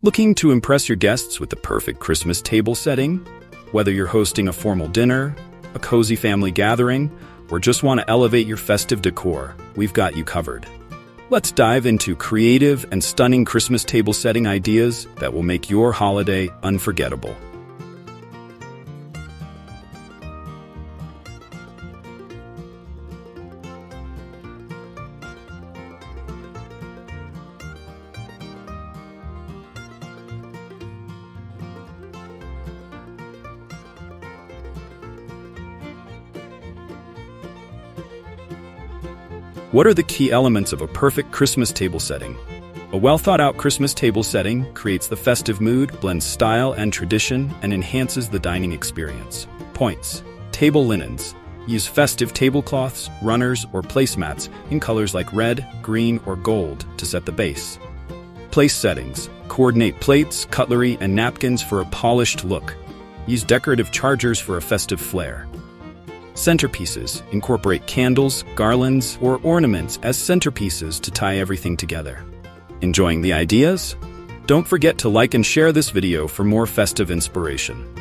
Looking to impress your guests with the perfect Christmas table setting? Whether you're hosting a formal dinner, a cozy family gathering, or just want to elevate your festive decor, we've got you covered. Let's dive into creative and stunning Christmas table setting ideas that will make your holiday unforgettable. What are the key elements of a perfect Christmas table setting? A well-thought-out Christmas table setting creates the festive mood, blends style and tradition, and enhances the dining experience. Points. Table linens. Use festive tablecloths, runners, or placemats in colors like red, green, or gold to set the base. Place settings. Coordinate plates, cutlery, and napkins for a polished look. Use decorative chargers for a festive flair. Centerpieces. Incorporate candles, garlands, or ornaments as centerpieces to tie everything together. Enjoying the ideas? Don't forget to like and share this video for more festive inspiration.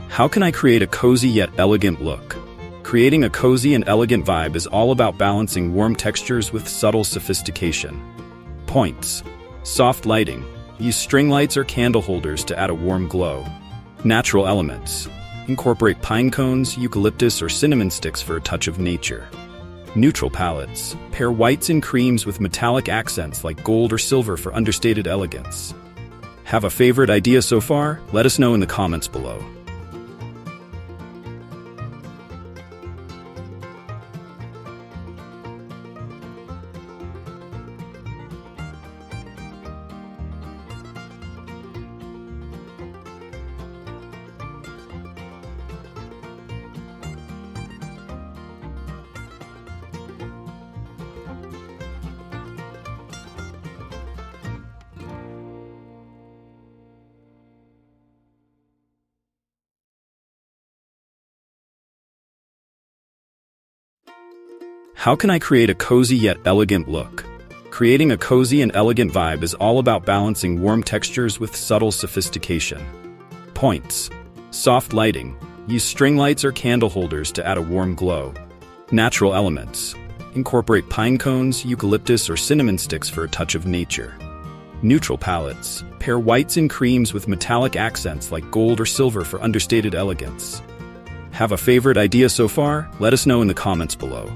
How can I create a cozy yet elegant look? Creating a cozy and elegant vibe is all about balancing warm textures with subtle sophistication. Points. Soft lighting. Use string lights or candle holders to add a warm glow. Natural elements. Incorporate pine cones, eucalyptus, or cinnamon sticks for a touch of nature. Neutral palettes. Pair whites and creams with metallic accents like gold or silver for understated elegance. Have a favorite idea so far? Let us know in the comments below. How can I create a cozy yet elegant look? Creating a cozy and elegant vibe is all about balancing warm textures with subtle sophistication. Points. Soft lighting. Use string lights or candle holders to add a warm glow. Natural elements. Incorporate pine cones, eucalyptus, or cinnamon sticks for a touch of nature. Neutral palettes. Pair whites and creams with metallic accents like gold or silver for understated elegance. Have a favorite idea so far? Let us know in the comments below.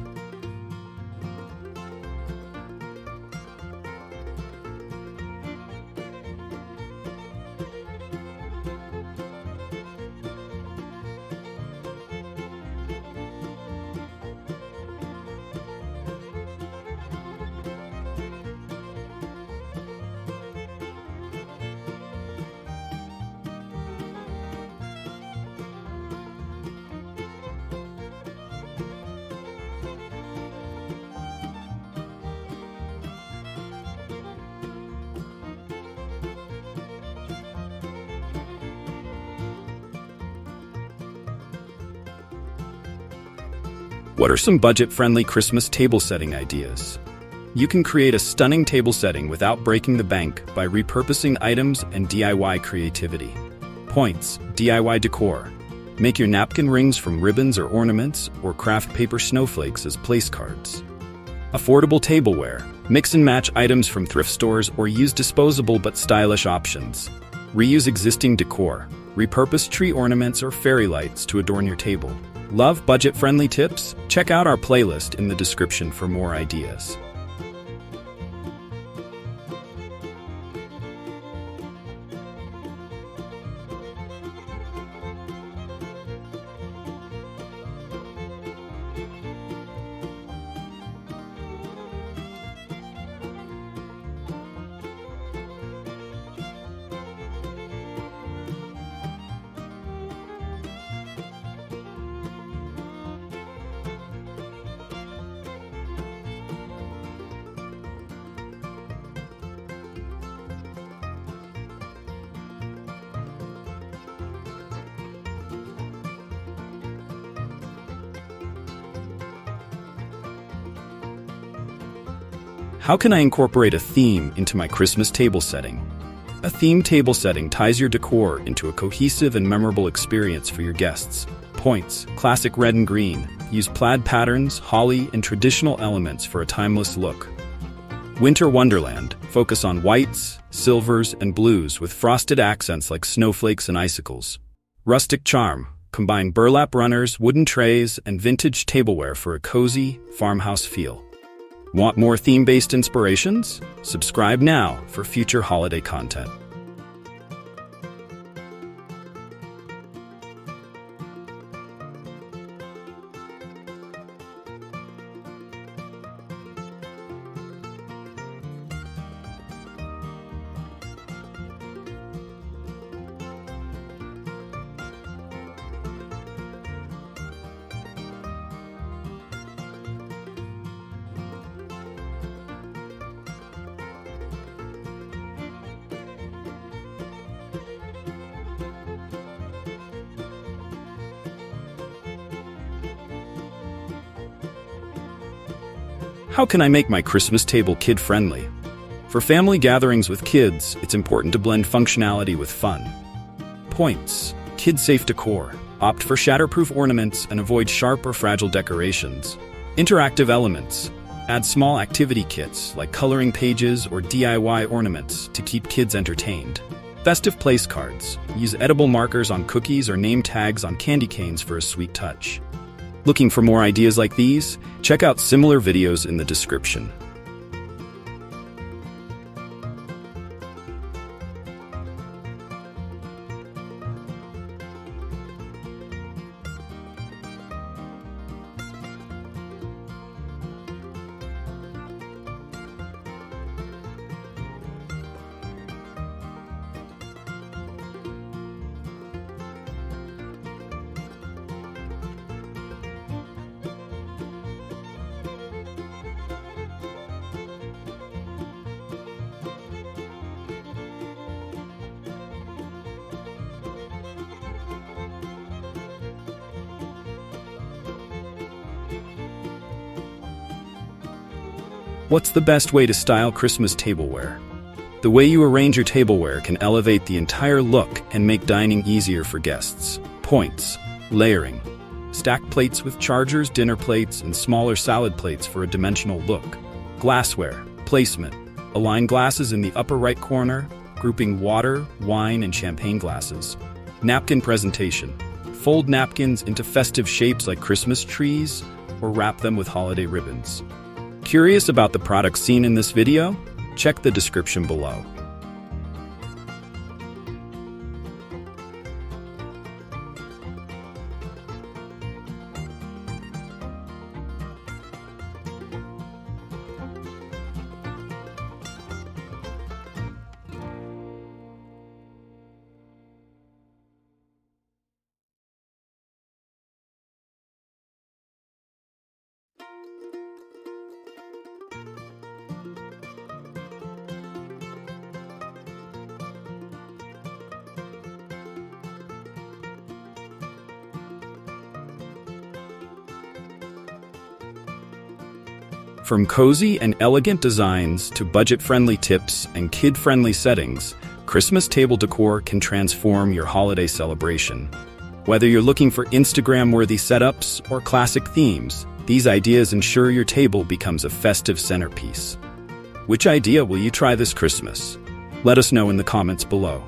What are some budget-friendly Christmas table setting ideas? You can create a stunning table setting without breaking the bank by repurposing items and DIY creativity. Points. DIY decor. Make your napkin rings from ribbons or ornaments, or craft paper snowflakes as place cards. Affordable tableware. Mix and match items from thrift stores or use disposable but stylish options. Reuse existing decor. Repurpose tree ornaments or fairy lights to adorn your table. Love budget-friendly tips? Check out our playlist in the description for more ideas. How can I incorporate a theme into my Christmas table setting? A themed table setting ties your decor into a cohesive and memorable experience for your guests. Points: classic red and green. Use plaid patterns, holly, and traditional elements for a timeless look. Winter Wonderland. Focus on whites, silvers, and blues with frosted accents like snowflakes and icicles. Rustic charm. Combine burlap runners, wooden trays, and vintage tableware for a cozy, farmhouse feel. Want more theme-based inspirations? Subscribe now for future holiday content. How can I make my Christmas table kid-friendly? For family gatherings with kids, it's important to blend functionality with fun. Points: kid-safe decor. Opt for shatterproof ornaments and avoid sharp or fragile decorations. Interactive elements. Add small activity kits like coloring pages or DIY ornaments to keep kids entertained. Festive place cards. Use edible markers on cookies or name tags on candy canes for a sweet touch. Looking for more ideas like these? Check out similar videos in the description. What's the best way to style Christmas tableware? The way you arrange your tableware can elevate the entire look and make dining easier for guests. Points: layering. Stack plates with chargers, dinner plates, and smaller salad plates for a dimensional look. Glassware. Placement. Align glasses in the upper right corner, grouping water, wine, and champagne glasses. Napkin presentation. Fold napkins into festive shapes like Christmas trees, or wrap them with holiday ribbons. Curious about the products seen in this video? Check the description below. From cozy and elegant designs to budget-friendly tips and kid-friendly settings, Christmas table decor can transform your holiday celebration. Whether you're looking for Instagram-worthy setups or classic themes, these ideas ensure your table becomes a festive centerpiece. Which idea will you try this Christmas? Let us know in the comments below.